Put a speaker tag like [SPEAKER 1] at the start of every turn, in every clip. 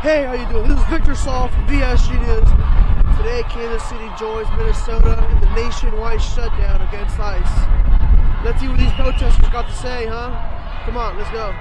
[SPEAKER 1] Hey, how you doing? This is Victor Saul from VSG News. Today, Kansas City joins Minnesota in the nationwide shutdown against I.C.E. Let's see what these protesters got to say, huh? Come on, let's go.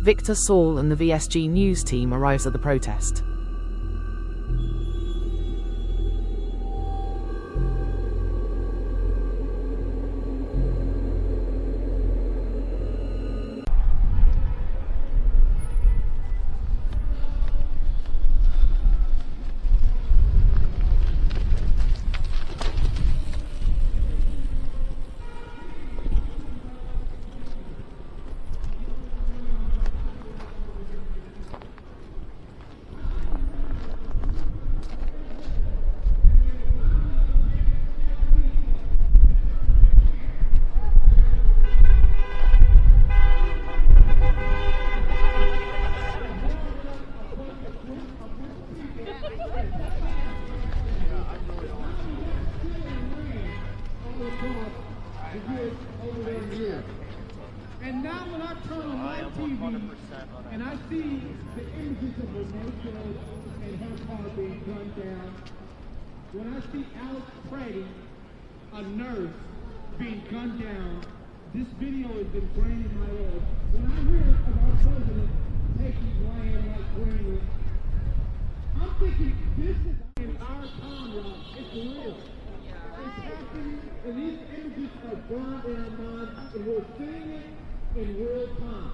[SPEAKER 2] Victor, Saul and the VSG News team arrives at the protest.
[SPEAKER 3] And now when I turn on my TV and I see the images of Renee and her car being gunned down, when I see Alex Preddy, a nurse, being gunned down, this video is ingrained in my head. When I hear of our president taking land like Greenland, I'm thinking this is in our time, y'all. It's real. It's happening, and these images are burned in our minds, and we're seeing it in real time.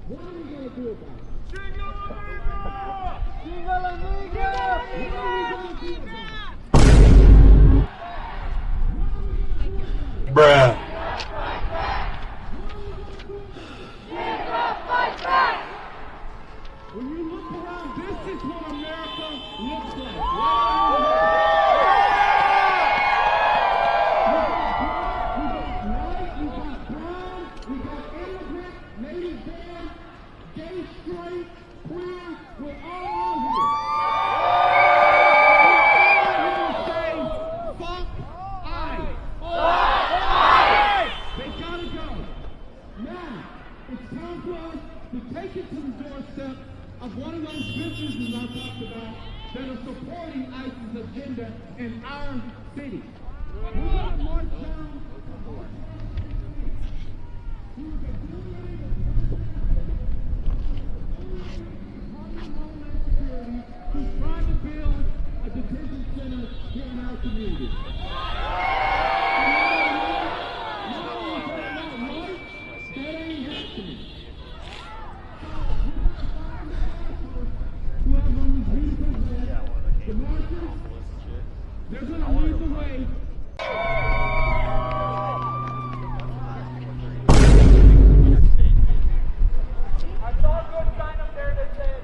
[SPEAKER 3] What are we going to do about it? What are we going to do about it?
[SPEAKER 4] Bruh.
[SPEAKER 3] When you look around, this is what America looks like. Of one of those businesses I talked about that are supporting I.C.E.'s agenda in our city. We're going to march down. Who's trying to build a detention center here in our community. That ain't happening. They're going to lead the way. I saw a good sign up there that said,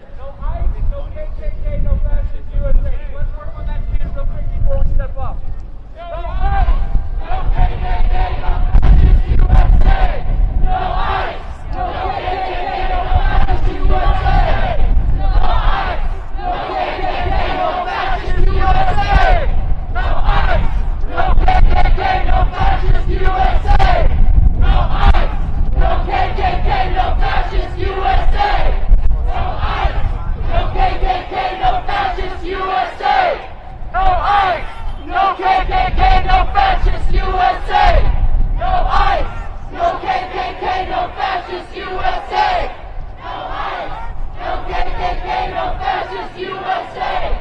[SPEAKER 4] fascist USA!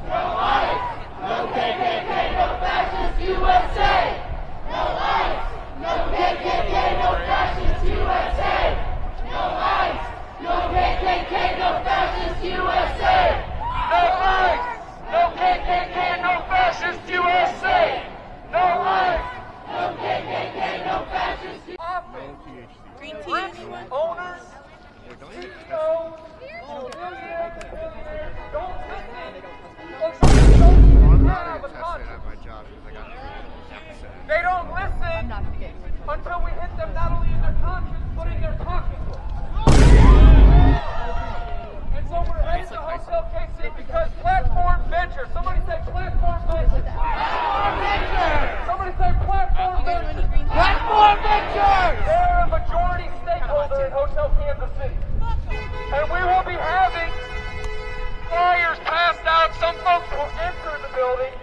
[SPEAKER 4] No ICE! No KKK! No fascist USA! No ICE! No KKK! No fascist USA! No ICE! No KKK! No fascist USA! No ICE! No KKK! No fascist USA! No ICE! No KKK! No fascist USA!
[SPEAKER 5] Green tea.
[SPEAKER 4] Owners, CEOs, millionaires, don't listen. They don't listen until we hit them not only in their conscience, but in their pocketbook. And so we're headed to Hotel KC because Platform Ventures. Somebody say Platform Ventures. Somebody say Platform Ventures. Platform Ventures! They're a majority stakeholder in Hotel Kansas City. And we will be having flyers passed out. Some folks will enter the building.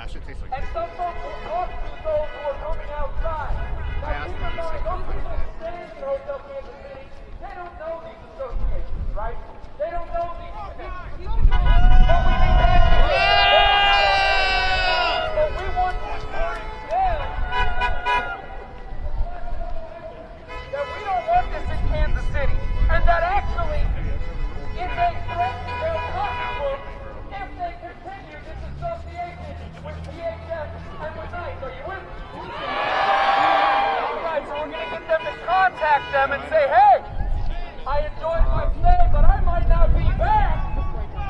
[SPEAKER 4] And some folks will talk to those who are coming outside. Now keep in mind, those people staying in Hotel Kansas City, they don't know these associations, right? They don't know these connections. But we want to encourage them that we don't want this in Kansas City. And that actually, it may threaten their pocketbook if they continue this association with PHS and with ICE. Are you with me? Alright, so we're going to get them to contact them and say, hey, I enjoyed my stay, but I might not be back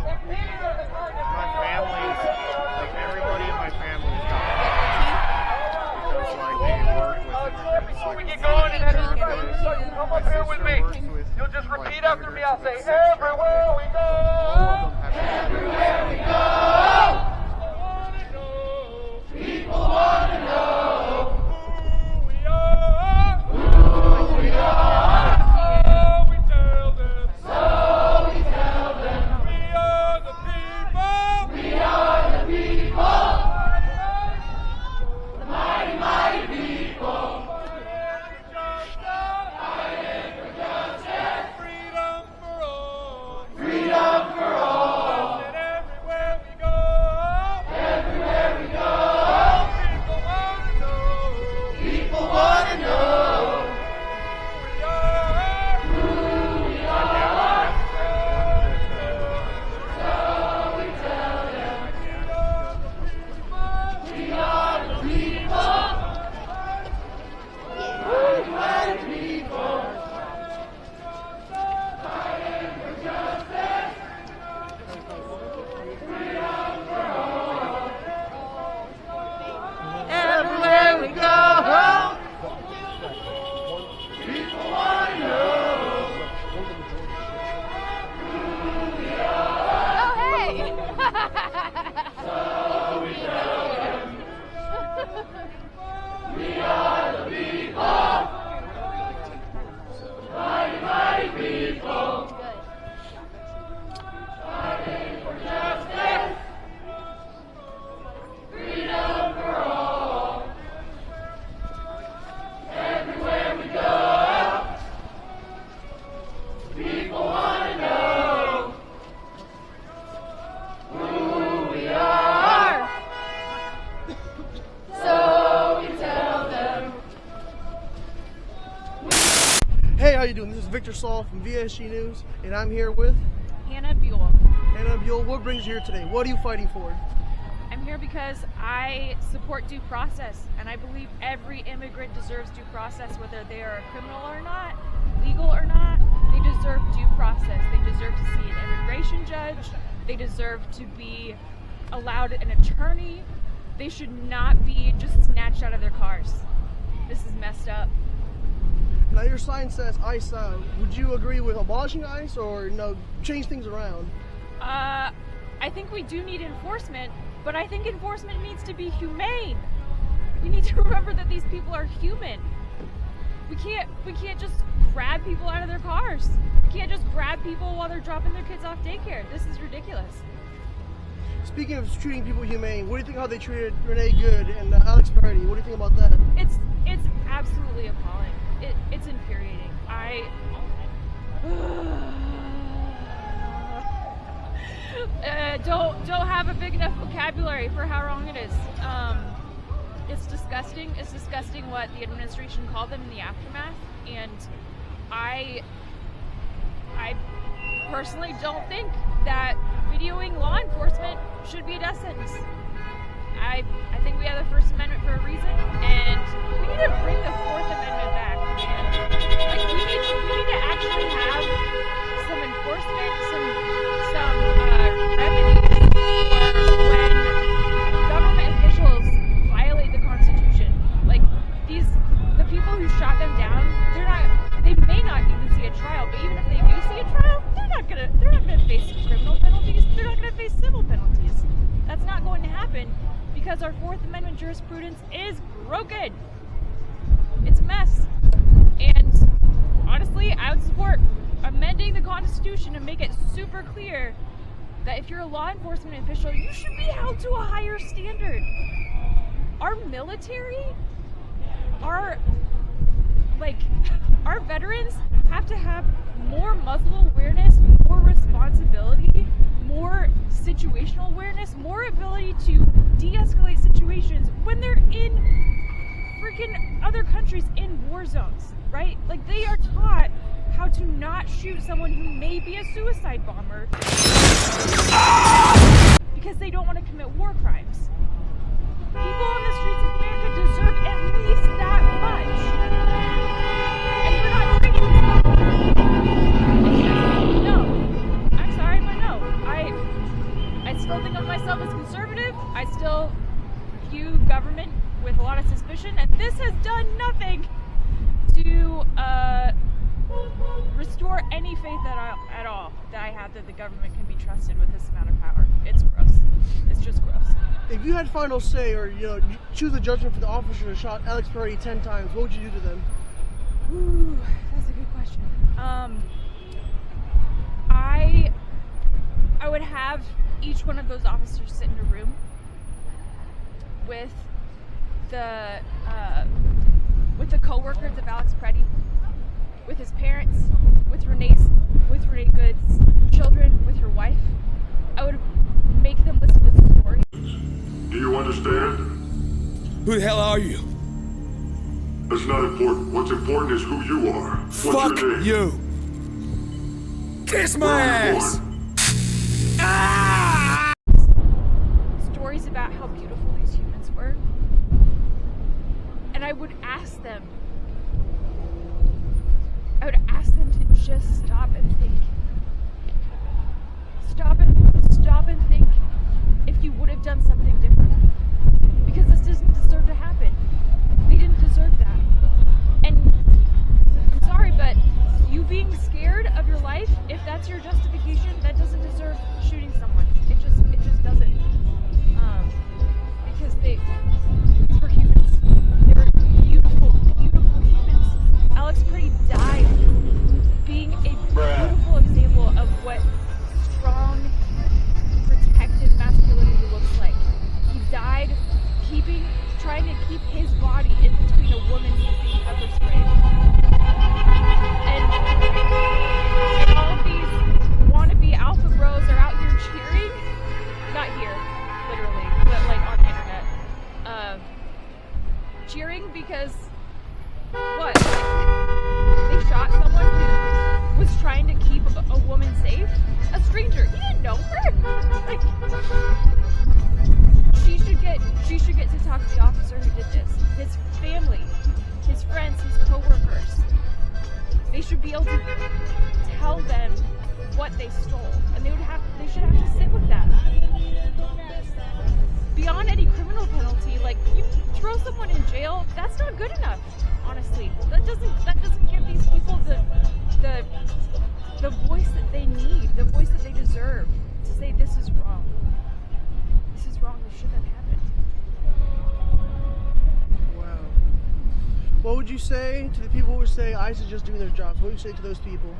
[SPEAKER 4] if these are the kind of
[SPEAKER 6] My family's, like everybody in my family's got
[SPEAKER 4] Alright, before we get going and everybody, so you come up here with me. You'll just repeat after me. I'll say, everywhere we go. Everywhere we go. People want to know who we are. Who we are. So we tell them. So we tell them. We are the people. We are the people. The mighty, mighty people. Fighting for justice. Freedom for all. Freedom for all. And everywhere we go. Everywhere we go. People want to know who we are. So we tell them we are the people. We are the people. Fighting for justice. Freedom for all. Everywhere we go. People want to know who we are.
[SPEAKER 5] Oh, hey!
[SPEAKER 4] So we tell them we are the people. Mighty, mighty people. Fighting for justice. Freedom for all. Everywhere we go. People want to know who we are. So we tell them.
[SPEAKER 1] Hey, how you doing? This is Victor Saul from VSG News, and I'm here with
[SPEAKER 5] Hannah Buell.
[SPEAKER 1] Anna Buell. What brings you here today? What are you fighting for?
[SPEAKER 5] I'm here because I support due process, and I believe every immigrant deserves due process, whether they are a criminal or not, legal or not. They deserve due process. They deserve to see an immigration judge. They deserve to be allowed an attorney. They should not be just snatched out of their cars. This is messed up.
[SPEAKER 1] Now your sign says ICE out. Would you agree with abolishing ICE or change things around?
[SPEAKER 5] I think we do need enforcement, but I think enforcement needs to be humane. We need to remember that these people are human. We can't just grab people out of their cars. We can't just grab people while they're dropping their kids off daycare. This is ridiculous.
[SPEAKER 1] Speaking of treating people humane, what do you think how they treated Renee Good and Alex Peretti? What do you think about that?
[SPEAKER 5] It's absolutely appalling. It's infuriating. don't have a big enough vocabulary for how wrong it is. It's disgusting. It's disgusting what the administration called them in the aftermath, and I personally don't think that videoing law enforcement should be a death sentence. I think we have the First Amendment for a reason, and we need to bring the Fourth Amendment back, man. Like, we need to actually have some enforcement, some remedies for when government officials violate the Constitution. Like, the people who shot them down, they may not even see a trial, but even if they do see a trial, they're not gonna face criminal penalties. They're not gonna face civil penalties. That's not going to happen because our Fourth Amendment jurisprudence is broken. It's a mess. And honestly, I would support amending the Constitution to make it super clear that if you're a law enforcement official, you should be held to a higher standard. Our military, our veterans have to have more muzzle awareness, more responsibility, more situational awareness, more ability to de-escalate situations when they're in freaking other countries in war zones, right? Like, they are taught how to not shoot someone who may be a suicide bomber because they don't want to commit war crimes. People on the streets of America deserve at least that much. And we're not training these people. No. I'm sorry, but no. I still think of myself as conservative. I still view government with a lot of suspicion, and this has done nothing to restore any faith at all that I have that the government can be trusted with this amount of power. It's gross. It's just gross.
[SPEAKER 1] If you had final say, or you choose the judgment for the officer who shot Alex Perry 10 times, what would you do to them?
[SPEAKER 5] Ooh, that's a good question. I would have each one of those officers sit in a room with the co-workers of Alex Preddy, with his parents, with Renee Good's children, with her wife. I would make them listen to the story.
[SPEAKER 7] Do you understand?
[SPEAKER 8] Who the hell are you?
[SPEAKER 7] That's not important. What's important is who you are. What's
[SPEAKER 8] Fuck
[SPEAKER 7] your name?
[SPEAKER 8] you! Kiss my
[SPEAKER 7] Where were you
[SPEAKER 8] ass!
[SPEAKER 7] born?
[SPEAKER 8] Ah!
[SPEAKER 5] Stories about how beautiful these humans were. And I would ask them to just stop and think. Stop and think if you would have done something different. Because this doesn't deserve to happen. They didn't deserve that. And I'm sorry, but you being scared of your life, if that's your justification, that doesn't deserve shooting someone. It just doesn't. Because these were humans. They were beautiful, beautiful humans. Alex Perry died being a beautiful example of what strong, protected masculinity looks like. He died trying to keep his body in between a woman who was being pepper sprayed. And all of these wannabe alpha bros are out here cheering, not here, literally, but like on the internet, cheering because what? They shot someone who was trying to keep a woman safe? A stranger. He didn't know her. Like, she should get to talk to the officer who did this. His family, his friends, his co-workers. They should be able to tell them what they stole, and they should have to sit with that. Beyond any criminal penalty, like, you throw someone in jail, that's not good enough. Honestly, that doesn't give these people the voice that they need, the voice that they deserve to say this is wrong. This is wrong. This shouldn't have happened.
[SPEAKER 1] Wow. What would you say to the people who say ICE is just doing their jobs? What would you say to those people?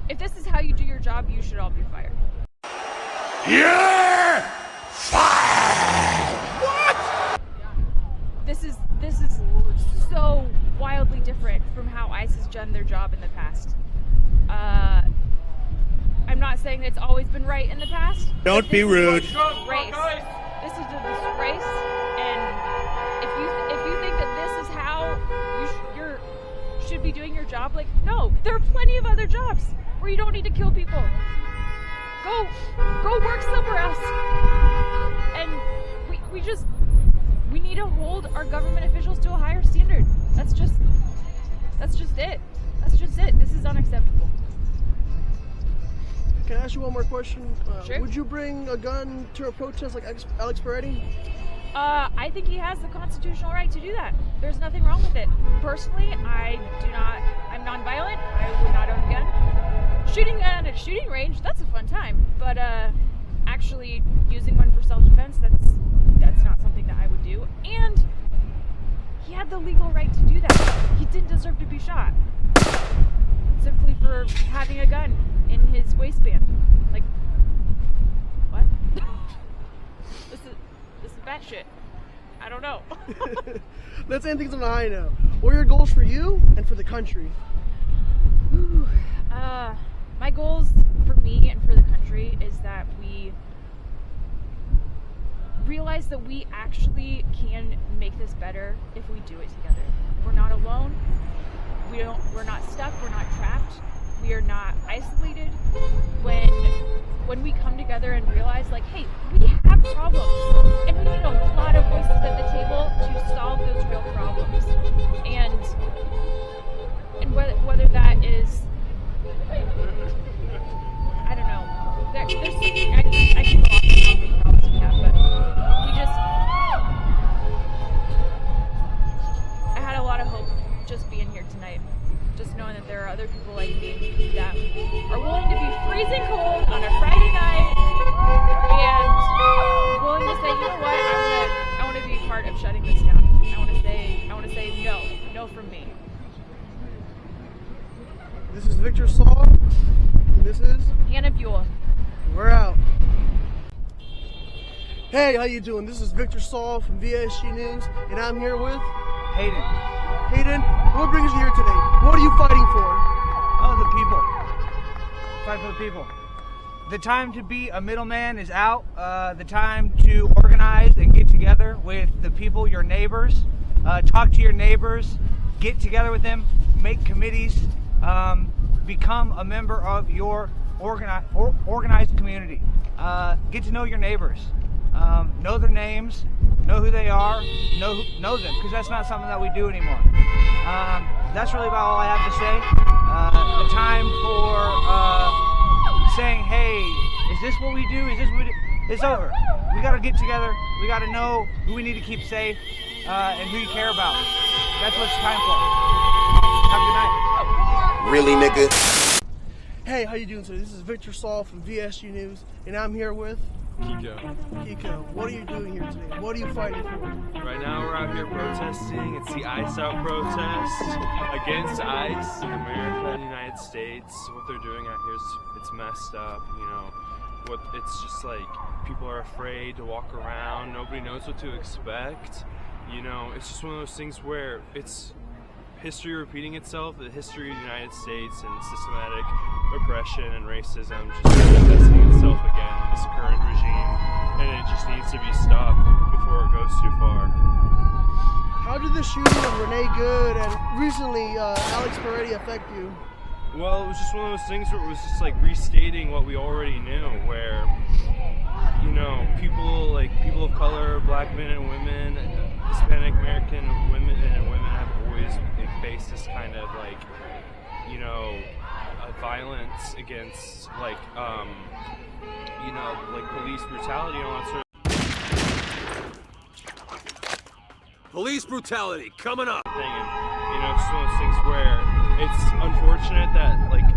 [SPEAKER 5] If this is how you do your job, you should all be fired.
[SPEAKER 8] You're fired! What?
[SPEAKER 5] This is so wildly different from how ICE has done their job in the past. I'm not saying that it's always been right in the past.
[SPEAKER 8] Don't be rude.
[SPEAKER 5] This is a disgrace, and if you think that this is how you should be doing your job, like, no, there are plenty of other jobs where you don't need to kill people. Go work somewhere else. And we need to hold our government officials to a higher standard. That's just it. This is unacceptable.
[SPEAKER 1] Can I ask you one more question?
[SPEAKER 5] Sure.
[SPEAKER 1] Would you bring a gun to a protest like Alex Peretti?
[SPEAKER 5] I think he has the constitutional right to do that. There's nothing wrong with it. Personally, I'm nonviolent. I would not own a gun. Shooting a gun at a shooting range, that's a fun time. But actually using one for self-defense, that's not something that I would do. And he had the legal right to do that. He didn't deserve to be shot. Simply for having a gun in his waistband. Like, what? This is batshit. I don't know.
[SPEAKER 1] Let's end things on a high note. What are your goals for you and for the country?
[SPEAKER 5] Ooh, my goals for me and for the country is that we realize that we actually can make this better if we do it together. We're not alone. We're not stuck. We're not trapped. We are not isolated. When we come together and realize, like, hey, we have problems, and we need a lot of voices at the table to solve those real problems. And whether that is, I don't know. I can go off on how many problems we have, but I had a lot of hope just being here tonight. Just knowing that there are other people like me that are willing to be freezing cold on a Friday night and willing to say, you know what, I want to be part of shutting this down. I want to say no from me.
[SPEAKER 1] This is Victor Saul, and this is
[SPEAKER 5] Hannah Buell.
[SPEAKER 1] We're out. Hey, how you doing? This is Victor Saul from VSG News, and I'm here with Hayden, what brings you here today? What are you fighting for?
[SPEAKER 6] Oh, the people. Fight for the people. The time to be a middleman is out. The time to organize and get together with the people, your neighbors. Talk to your neighbors. Get together with them. Make committees. Become a member of your organized community. Get to know your neighbors. Know their names. Know who they are, know them, because that's not something that we do anymore. That's really about all I have to say. The time for saying, hey, is this what we do? Is this what we do? It's over. We got to get together. We got to know who we need to keep safe and who you care about. That's what it's time for. Have a good night.
[SPEAKER 8] Really, nigga?
[SPEAKER 1] Hey, how you doing today? This is Victor Saul from VSG News, and I'm here with Kiko. What are you doing here today? What are you fighting for?
[SPEAKER 9] Right now we're out here protesting. It's the ICE out protest against ICE in America and the United States. What they're doing out here is it's messed up, you know. It's just like people are afraid to walk around. Nobody knows what to expect. You know, it's just one of those things where it's history repeating itself, the history of the United States and systematic oppression and racism just manifesting itself again in this current regime, and it just needs to be stopped before it goes too far.
[SPEAKER 1] How did the shooting of Renee Good and recently Alex Peretti affect you?
[SPEAKER 9] Well, it was just one of those things where it was just like restating what we already knew, where, you know, people of color, black men and women, Hispanic American women and women have always faced this kind of like, you know, violence against like, you know, like police brutality and all that sort of
[SPEAKER 8] Police brutality coming up.
[SPEAKER 9] thing. And, you know, it's just one of those things where it's unfortunate that like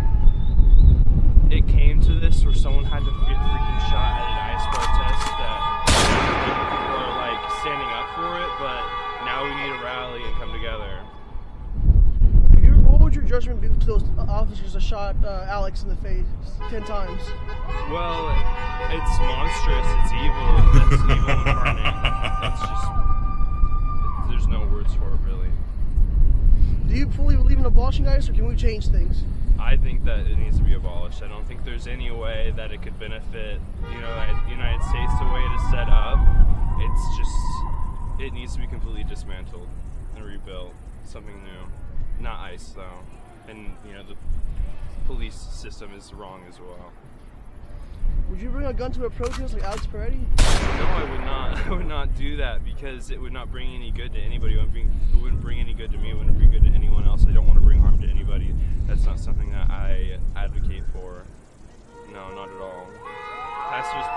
[SPEAKER 9] it came to this where someone had to get freaking shot at an ICE protest, that people are like standing up for it, but now we need to rally and come together.
[SPEAKER 1] What would your judgment be to those officers that shot Alex in the face 10 times?
[SPEAKER 9] Well, it's monstrous, it's evil, that's evil incarnate. That's just, there's no words for it, really.
[SPEAKER 1] Do you fully believe in abolishing ICE, or can we change things?
[SPEAKER 9] I think that it needs to be abolished. I don't think there's any way that it could benefit, the United States the way it is set up. It's just, it needs to be completely dismantled and rebuilt. Something new. Not ICE though. And, the police system is wrong as well.
[SPEAKER 1] Would you bring a gun to a protest like Alex Peretti?
[SPEAKER 9] No, I would not. I would not do that because it would not bring any good to anybody. It wouldn't bring any good to me. It wouldn't bring good to anyone else. I don't want to bring harm to anybody. That's not something that I advocate for. No, not at all. Pacifist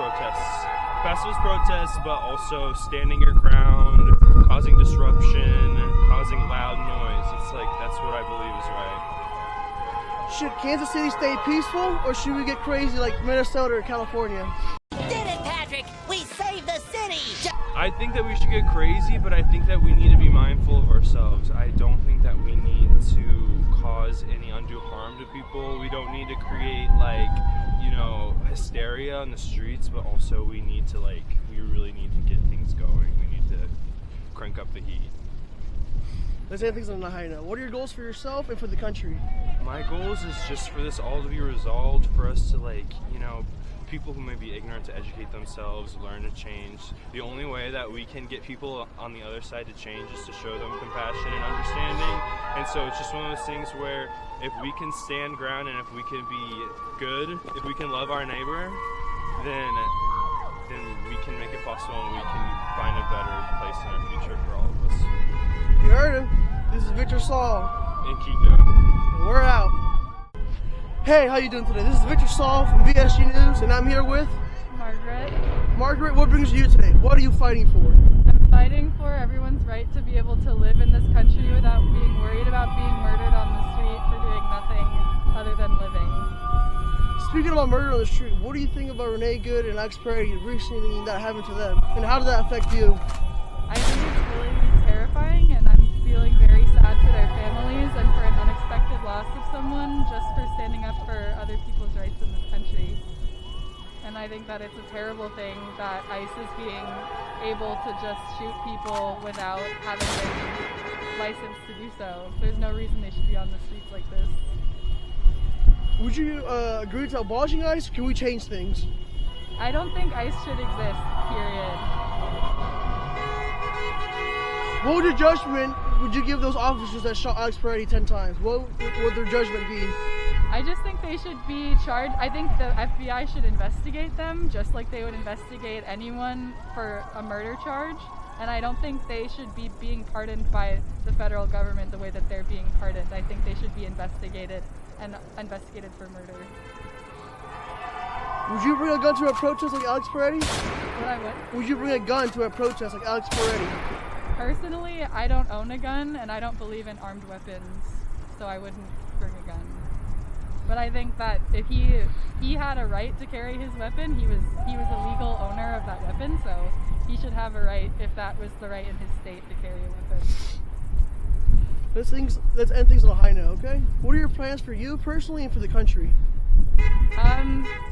[SPEAKER 9] protests, but also standing your ground, causing disruption, causing loud noise. It's like, that's what I believe is right.
[SPEAKER 1] Should Kansas City stay peaceful, or should we get crazy like Minnesota or California?
[SPEAKER 10] Did it, Patrick! We saved the city!
[SPEAKER 9] I think that we should get crazy, but I think that we need to be mindful of ourselves. I don't think that we need to cause any undue harm to people. We don't need to create, hysteria on the streets, but also we need to, we really need to get things going. We need to crank up the heat.
[SPEAKER 1] Let's end things on a high note. What are your goals for yourself and for the country?
[SPEAKER 9] My goals is just for this all to be resolved, for us to people who may be ignorant to educate themselves, learn to change. The only way that we can get people on the other side to change is to show them compassion and understanding. And so it's just one of those things where if we can stand ground and if we can be good, if we can love our neighbor, then we can make it possible and we can find a better place in our future for all of us.
[SPEAKER 1] You heard him. This is Victor Saul.
[SPEAKER 9] And keep doing it.
[SPEAKER 1] And we're out. Hey, how you doing today? This is Victor Saul from VSG News, and I'm here with
[SPEAKER 11] Margaret.
[SPEAKER 1] Margaret, what brings you here today? What are you fighting for?
[SPEAKER 11] I'm fighting for everyone's right to be able to live in this country without being worried about being murdered on the street for doing nothing other than living.
[SPEAKER 1] Speaking about murder on the street, what do you think about Renee Good and Alex Peretti recently that happened to them? And how did that affect you?
[SPEAKER 11] I think it's really terrifying, and I'm feeling very sad for their families and for an unexpected loss of someone just for standing up for other people's rights in this country. And I think that it's a terrible thing that ICE is being able to just shoot people without having their license to do so. There's no reason they should be on the streets like this.
[SPEAKER 1] Would you agree to abolishing ICE? Can we change things?
[SPEAKER 11] I don't think ICE should exist, period.
[SPEAKER 1] What would your judgment would you give those officers that shot Alex Peretti 10 times? What would their judgment be?
[SPEAKER 11] I just think they should be charged. I think the FBI should investigate them just like they would investigate anyone for a murder charge. And I don't think they should be being pardoned by the federal government the way that they're being pardoned. I think they should be investigated for murder.
[SPEAKER 1] Would you bring a gun to a protest like Alex Peretti?
[SPEAKER 11] What?
[SPEAKER 1] Would you bring a gun to a protest like Alex Peretti?
[SPEAKER 11] Personally, I don't own a gun and I don't believe in armed weapons, so I wouldn't bring a gun. But I think that if he had a right to carry his weapon, he was a legal owner of that weapon, so he should have a right if that was the right in his state to carry a weapon.
[SPEAKER 1] Let's end things on a high note, okay? What are your plans for you personally and for the country?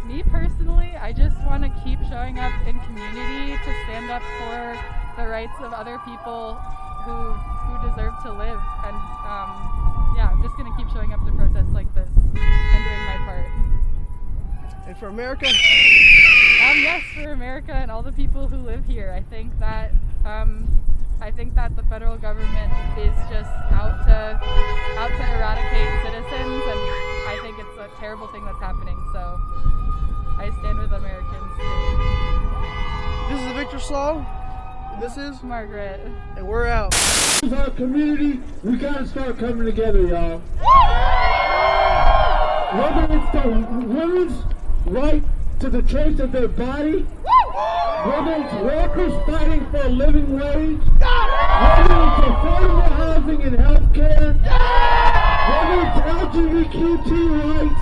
[SPEAKER 11] Me personally, I just want to keep showing up in community to stand up for the rights of other people who deserve to live. And I'm just going to keep showing up to protests like this and doing my part.
[SPEAKER 1] And for America?
[SPEAKER 11] Yes, for America and all the people who live here. I think that the federal government is just out to eradicate citizens, and I think it's a terrible thing that's happening. So I stand with Americans too.
[SPEAKER 1] This is Victor Saul. This is
[SPEAKER 11] Margaret.
[SPEAKER 1] And we're out.
[SPEAKER 3] As our community, we gotta start coming together, y'all. Whether it's the women's right to the choice of their body, whether it's workers fighting for a living wage, whether it's affordable housing and health care, whether it's LGBTQ rights,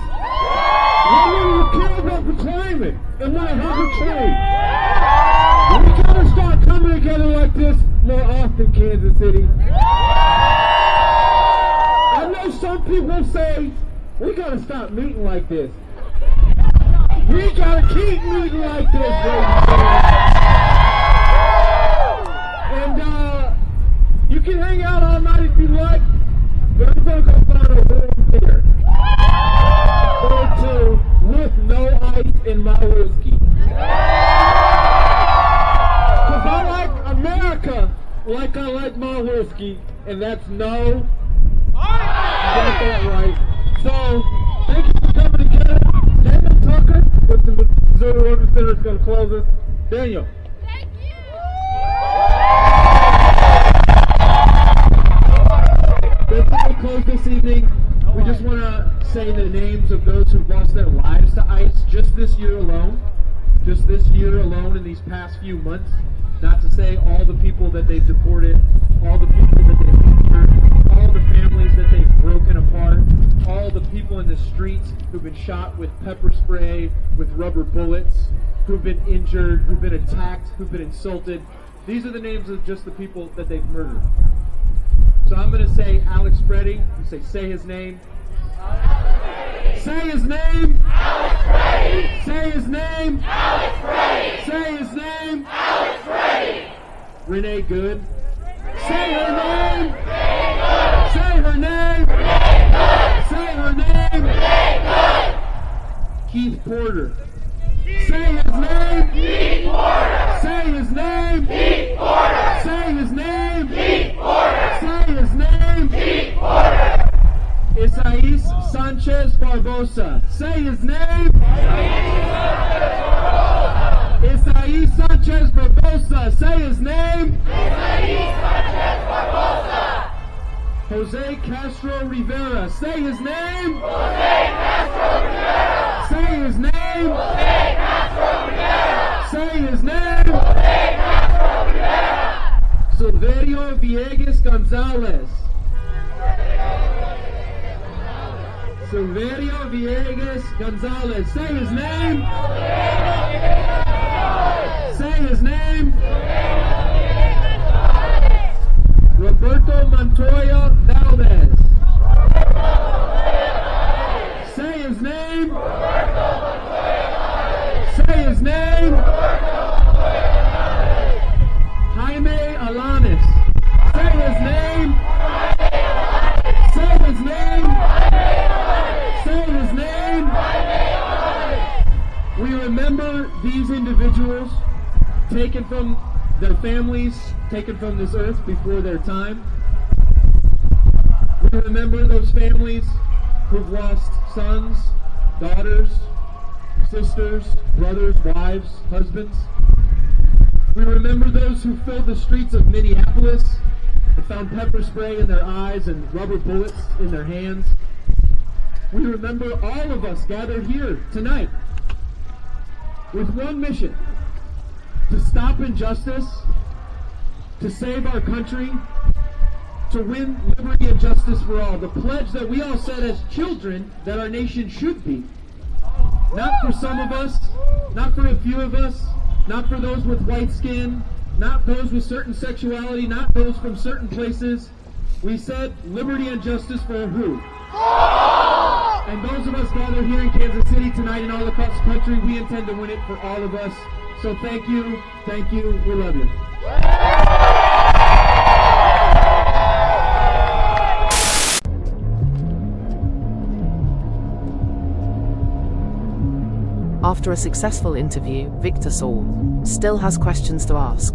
[SPEAKER 3] whether we care about the climate and want to have a trade. We gotta start coming together like this more often, Kansas City. I know some people say, we gotta stop meeting like this. We gotta keep meeting like this, and you can hang out all night if you like, But I'm gonna go find a warm beer. Or 2 with no ice in my whiskey. Cause I like America like I like my whiskey, and that's no. Got that right. So, thank you for coming together. Daniel Tucker with the Missouri Organ Center is going to close us. Daniel.
[SPEAKER 5] Thank you.
[SPEAKER 3] Before we close this evening, we just want to say the names of those who've lost their lives to ICE just this year alone. Just this year alone in these past few months. Not to say all the people that they've deported, all the people that they've injured, all the families that they've broken apart, all the people in the streets who've been shot with pepper spray, with rubber bullets, who've been injured, who've been attacked, who've been insulted. These are the names of just the people that they've murdered. So I'm going to say Alex Freddy. You say his name. Say his name.
[SPEAKER 4] Alex Freddy.
[SPEAKER 3] Say his name.
[SPEAKER 4] Alex Freddy.
[SPEAKER 3] Say his name.
[SPEAKER 4] Alex Freddy.
[SPEAKER 3] Renee Good. Say her name.
[SPEAKER 4] Renee Good.
[SPEAKER 3] Say her name.
[SPEAKER 4] Renee Good.
[SPEAKER 3] Say her name.
[SPEAKER 4] Renee Good.
[SPEAKER 3] Keith Porter. Say his name.
[SPEAKER 4] Keith Porter.
[SPEAKER 3] Say his name.
[SPEAKER 4] Keith Porter.
[SPEAKER 3] Say his name.
[SPEAKER 4] Keith Porter.
[SPEAKER 3] Say his name.
[SPEAKER 4] Keith Porter.
[SPEAKER 3] I.C.E. Sanchez Barbosa. Say his name. I.C.E. Sanchez Barbosa. Say his name.
[SPEAKER 4] I.C.E. Sanchez Barbosa.
[SPEAKER 3] Jose Castro Rivera. Say his name.
[SPEAKER 4] Jose Castro Rivera.
[SPEAKER 3] Say his name.
[SPEAKER 4] Jose Castro Rivera.
[SPEAKER 3] Say his name.
[SPEAKER 4] Jose Castro Rivera.
[SPEAKER 3] Silverio Villegas Gonzalez. Silverio Villegas Gonzalez. Say his name. Say his name. Roberto Montoya Valdez. Say his name. Say his name. Jaime Alanis. Say his name. Say his name. Say his name. We remember these individuals taken from their families, taken from this earth before their time. We remember those families who've lost sons, daughters, sisters, brothers, wives, husbands. We remember those who filled the streets of Minneapolis and found pepper spray in their eyes and rubber bullets in their hands. We remember all of us gathered here tonight with one mission: to stop injustice, to save our country, to win liberty and justice for all. The pledge that we all said as children that our nation should be. Not for some of us, not for a few of us, not for those with white skin, not those with certain sexuality, not those from certain places. We said liberty and justice for who? And those of us gathered here in Kansas City tonight and all across the country, we intend to win it for all of us. So thank you, we love you.
[SPEAKER 2] After a successful interview, Victor Saul still has questions to ask.